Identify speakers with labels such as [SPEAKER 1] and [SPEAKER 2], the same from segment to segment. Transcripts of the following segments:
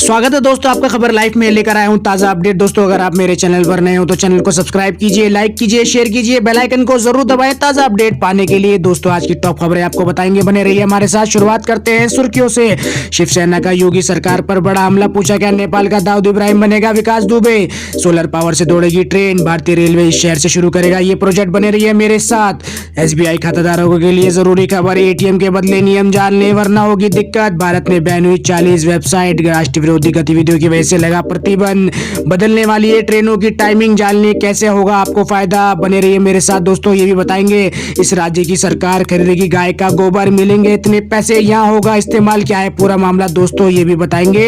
[SPEAKER 1] स्वागत है दोस्तों, आपका खबर लाइफ में लेकर आया हूं ताजा अपडेट। दोस्तों अगर आप मेरे चैनल पर नए हो तो चैनल को सब्सक्राइब कीजिए, लाइक कीजिए, शेयर कीजिए, बेल आइकन को जरूर दबाएं ताजा अपडेट पाने के लिए। दोस्तों आज की टॉप खबरें आपको बताएंगे, बने रहिए हमारे साथ। शुरुआत करते हैं सुर्खियों से। शिवसेना का योगी सरकार पर बड़ा हमला, पूछा क्या नेपाल का दाऊद इब्राहिम बनेगा विकास दुबे। सोलर पावर से दौड़ेगी ट्रेन, भारतीय रेलवे इस शहर से शुरू करेगा ये प्रोजेक्ट। बने रहिए मेरे साथ। SBI खाताधारकों के लिए जरूरी खबर, ATM के बदले नियम जान लें वरना होगी दिक्कत। भारत में बैन हुई 40 वेबसाइट, राष्ट्रीय विरोधी गतिविधियों की वजह से लगा प्रतिबंध। बदलने वाली है ट्रेनों की टाइमिंग, जानने कैसे होगा आपको फायदा। बने रहिए मेरे साथ दोस्तों, ये भी बताएंगे। इस राज्य की सरकार खरीदेगी गाय का गोबर, मिलेंगे इतने पैसे, यहाँ होगा इस्तेमाल, क्या है पूरा मामला दोस्तों ये भी बताएंगे।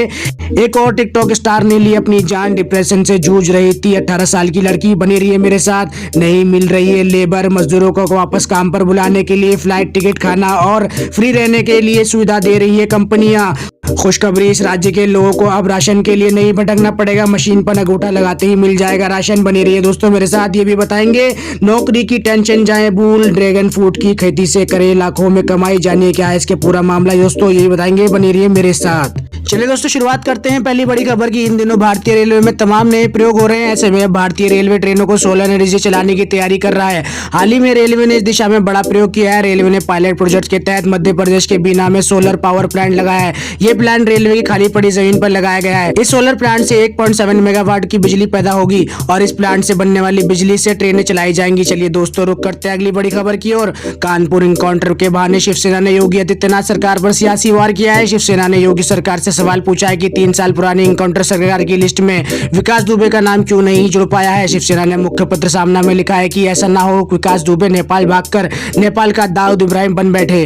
[SPEAKER 1] एक और टिकटॉक स्टार ने ली अपनी जान, डिप्रेशन से जूझ रही थी 18 साल की लड़की। बने रहिए मेरे साथ। नहीं मिल रही है लेबर, मजदूरों को वापस काम पर बुलाने के लिए फ्लाइट टिकट, खाना और फ्री रहने के लिए सुविधा दे रही है कंपनियां। खुशखबरी, इस राज्य के लोगों को अब राशन के लिए नहीं भटकना पड़ेगा, मशीन पर अंगूठा लगाते ही मिल जाएगा राशन। बने रहिए दोस्तों मेरे साथ, ये भी बताएंगे। नौकरी की टेंशन जाए भूल, ड्रैगन फ्रूट की खेती से करे लाखों में कमाई, जानिए क्या है इसके पूरा मामला दोस्तों ये भी बताएंगे। बने रहिए मेरे साथ। चलिए दोस्तों शुरुआत करते हैं पहली बड़ी खबर की। इन दिनों भारतीय रेलवे में तमाम नए प्रयोग हो रहे हैं। ऐसे में भारतीय रेलवे ट्रेनों को सोलर एनर्जी से चलाने की तैयारी कर रहा है। हाल ही में रेलवे ने इस दिशा में बड़ा प्रयोग किया है। रेलवे ने पायलट प्रोजेक्ट के तहत मध्य प्रदेश के बीना में सोलर पावर प्लांट लगाया है। ये प्लांट रेलवे की खाली पड़ी जमीन पर लगाया गया है। इस सोलर प्लांट से 1.7 मेगावाट की बिजली पैदा होगी और इस प्लांट से बनने वाली बिजली से ट्रेनें चलाई जाएंगी। चलिए दोस्तों रुक करते हैं अगली बड़ी खबर की ओर। कानपुर इनकाउंटर के बहाने शिवसेना ने योगी आदित्यनाथ सरकार पर सियासी वार किया है। शिवसेना ने योगी सरकार से सवाल पूछा है कि 3 साल पुरानी इनकाउंटर सरकार की लिस्ट में विकास दुबे का नाम क्यों नहीं जुड़ पाया है। शिवसेना ने मुख्य पत्र सामना में लिखा है कि ऐसा ना हो विकास दुबे नेपाल भागकर नेपाल का दाऊद इब्राहिम बन बैठे।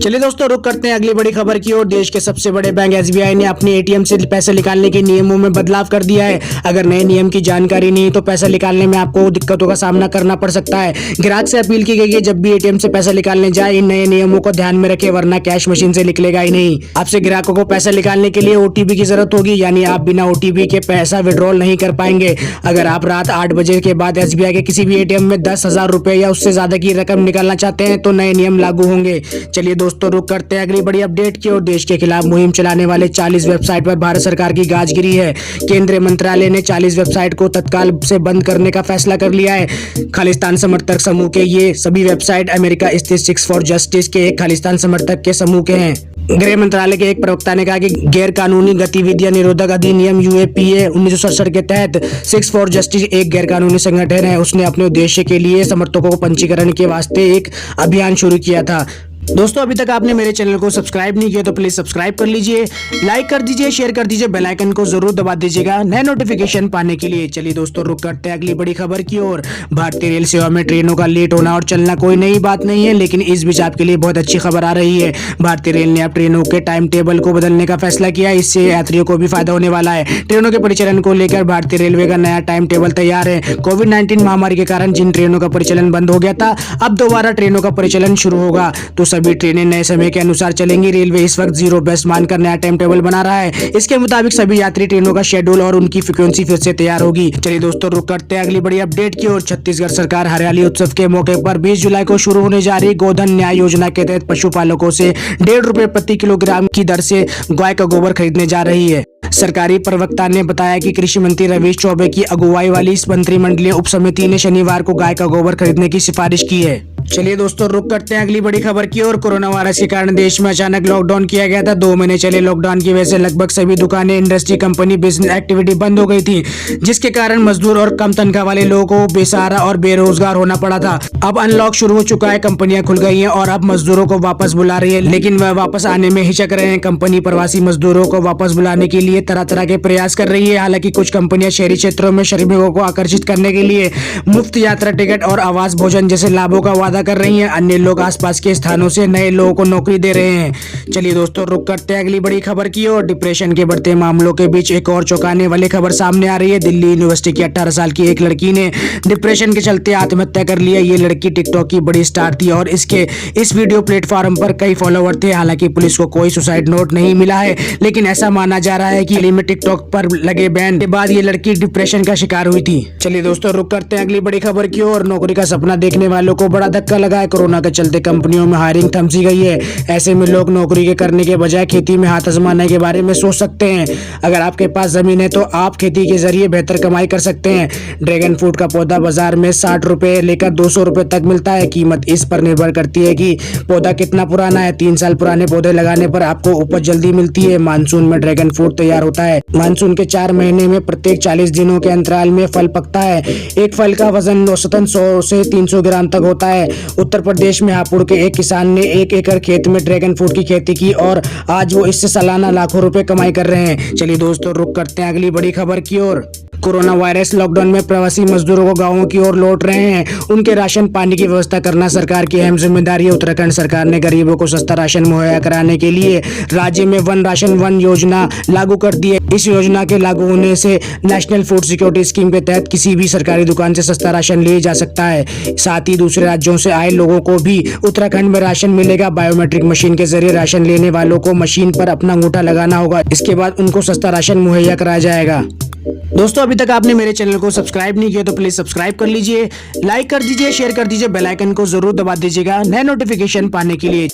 [SPEAKER 1] चलिए दोस्तों रुक करते हैं अगली बड़ी खबर की ओर। देश के सबसे बड़े बैंक SBI ने अपने ATM से पैसे निकालने के नियमों में बदलाव कर दिया है। अगर नए नियम की जानकारी नहीं तो पैसा निकालने में आपको दिक्कतों का सामना करना पड़ सकता है। ग्राहक से अपील की गई है जब भी ATM से पैसा निकालने जाए इन नए नियमों को ध्यान में रखें वरना कैश मशीन से निकलेगा ही नहीं। आपसे ग्राहकों को पैसा निकालने के लिए OTP की जरूरत होगी, यानी आप बिना OTP के पैसा विड्रॉल नहीं कर पाएंगे। अगर आप रात 8 बजे के बाद SBI के किसी भी ATM में 10,000 रुपए या उससे ज्यादा की रकम निकालना चाहते हैं तो नए नियम लागू होंगे। चलिए दोस्तों रुक करते हैं अगली बड़ी अपडेट की ओर। देश के खिलाफ मुहिम चलाने वाले 40 वेबसाइट पर भारत सरकार की गाज गिरी है। केंद्रीय मंत्रालय ने 40 वेबसाइट को तत्काल से बंद करने का फैसला कर लिया है। खालिस्तान समर्थक समूह के ये सभी वेबसाइट अमेरिका स्थित सिक्स फॉर जस्टिस के एक खालिस्तान समर्थक के समूह के हैं। गृह मंत्रालय के एक प्रवक्ता ने कहा कि गैर कानूनी गतिविधियां निरोधक अधिनियम UAPA 1967 के तहत सिक्स फॉर जस्टिस एक गैर कानूनी संगठन है। उसने अपने उद्देश्य के लिए समर्थकों को पंजीकरण के वास्ते एक अभियान शुरू किया था। दोस्तों अभी तक आपने मेरे चैनल को सब्सक्राइब नहीं किया तो प्लीज सब्सक्राइब कर लीजिए, लाइक कर दीजिए, शेयर कर दीजिए, बेल आइकन को जरूर दबा दीजिएगा नए नोटिफिकेशन पाने के लिए। चलिए दोस्तों रुक करते हैं अगली बड़ी खबर की ओर। भारतीय रेल सेवा में ट्रेनों का लेट होना और चलना कोई नई बात नहीं है, लेकिन इस बीच आपके लिए बहुत अच्छी खबर आ रही है। भारतीय रेल ने अब ट्रेनों के टाइम टेबल को बदलने का फैसला किया। इससे यात्रियों को भी फायदा होने वाला है। ट्रेनों के परिचालन को लेकर भारतीय रेलवे का नया टाइम टेबल तैयार है। कोविड-19 महामारी के कारण जिन ट्रेनों का परिचालन बंद हो गया था अब दोबारा ट्रेनों का परिचालन शुरू होगा, तो सभी ट्रेनें नए समय के अनुसार चलेंगी। रेलवे इस वक्त जीरो बेस्ट मानकर नया टाइम टेबल बना रहा है। इसके मुताबिक सभी यात्री ट्रेनों का शेड्यूल और उनकी फ्रीक्वेंसी फिर से तैयार होगी। चलिए दोस्तों रुक करते हैं अगली बड़ी अपडेट की ओर। छत्तीसगढ़ सरकार हरियाली उत्सव के मौके पर 20 जुलाई को शुरू होने जा रही गोधन न्याय योजना के तहत पशुपालकों से 1.5 रुपए प्रति किलोग्राम की दर से गाय का गोबर खरीदने जा रही है। सरकारी प्रवक्ता ने बताया कि कृषि मंत्री रवीश चौबे की अगुवाई वाली इस मंत्रिमंडलीय उप समिति ने शनिवार को गाय का गोबर खरीदने की सिफारिश की है। चलिए दोस्तों रुक करते हैं अगली बड़ी खबर की ओर। कोरोना वायरस के कारण देश में अचानक लॉकडाउन किया गया था। 2 महीने चले लॉकडाउन की वजह से लगभग सभी दुकानें, इंडस्ट्री, कंपनी, बिजनेस एक्टिविटी बंद हो गई थी, जिसके कारण मजदूर और कम तनख्वाह वाले लोगों को बेसहारा और बेरोजगार होना पड़ा था। अब अनलॉक शुरू हो चुका है, कंपनियां खुल गई हैं और अब मजदूरों को वापस बुला रही है, लेकिन वह वापस आने में हिचक रहे हैं। कंपनी प्रवासी मजदूरों को वापस बुलाने के लिए तरह तरह के प्रयास कर रही है। हालांकि कुछ कंपनियां शहरी क्षेत्रों में श्रमिकों को आकर्षित करने के लिए मुफ्त यात्रा टिकट और आवास भोजन जैसे लाभों का वादा कर रही है। अन्य लोग आसपास के स्थानों से नए लोगों को नौकरी दे रहे हैं। चलिए दोस्तों रुक करते हैं अगली बड़ी खबर की ओर। डिप्रेशन के बढ़ते मामलों के बीच एक और चौंकाने वाली खबर सामने आ रही है। दिल्ली यूनिवर्सिटी की 18 साल की एक लड़की ने डिप्रेशन के चलते आत्महत्या कर लिया। ये लड़की टिकटॉक की बड़ी स्टार थी और इसके इस वीडियो प्लेटफॉर्म पर कई फॉलोवर थे। हालांकि पुलिस को कोई सुसाइड नोट नहीं मिला है, लेकिन ऐसा माना जा रहा है कि हाल में टिकटॉक पर लगे बैन के बाद ये लड़की डिप्रेशन का शिकार हुई थी। चलिए दोस्तों रुक करते हैं अगली बड़ी खबर की ओर। नौकरी का सपना देखने वालों को बड़ा धक्का धक्का लगा है। कोरोना के चलते कंपनियों में हायरिंग थम सी गई है। ऐसे में लोग नौकरी के करने के बजाय खेती में हाथ आजमाने के बारे में सोच सकते हैं। अगर आपके पास जमीन है तो आप खेती के जरिए बेहतर कमाई कर सकते हैं। ड्रैगन फ्रूट का पौधा बाजार में 60 रुपए लेकर 200 रुपए तक मिलता है। कीमत इस पर निर्भर करती है कि पौधा कितना पुराना है। 3 साल पुराने पौधे लगाने पर आपको उपज जल्दी मिलती है। मानसून में ड्रैगन फ्रूट तैयार होता है। मानसून के 4 महीने में प्रत्येक 40 दिनों के अंतराल में फल पकता है। एक फल का वजन औसतन 100 से 300 ग्राम तक होता है। उत्तर प्रदेश में हापुड़ के एक किसान ने 1 एकड़ खेत में ड्रैगन फ्रूट की खेती की और आज वो इससे सालाना लाखों रुपए कमाई कर रहे हैं। चलिए दोस्तों, रुक करते हैं अगली बड़ी खबर की ओर। कोरोना वायरस लॉकडाउन में प्रवासी मजदूरों को गांवों की ओर लौट रहे हैं। उनके राशन पानी की व्यवस्था करना सरकार की अहम जिम्मेदारी है। उत्तराखंड सरकार ने गरीबों को सस्ता राशन मुहैया कराने के लिए राज्य में वन राशन वन योजना लागू कर दी है। इस योजना के लागू होने से नेशनल फूड सिक्योरिटी स्कीम के तहत किसी भी सरकारी दुकान से सस्ता राशन लिया जा सकता है। साथ ही दूसरे राज्यों से आए लोगों को भी उत्तराखंड में राशन मिलेगा। बायोमेट्रिक मशीन के जरिए राशन लेने वालों को मशीन पर अपना अंगूठा लगाना होगा। इसके बाद उनको सस्ता राशन मुहैया कराया जाएगा। दोस्तों, अभी तक आपने मेरे चैनल को सब्सक्राइब नहीं किया तो प्लीज सब्सक्राइब कर लीजिए, लाइक कर दीजिए, शेयर कर दीजिए, बेल आइकन को जरूर दबा दीजिएगा नए नोटिफिकेशन पाने के लिए।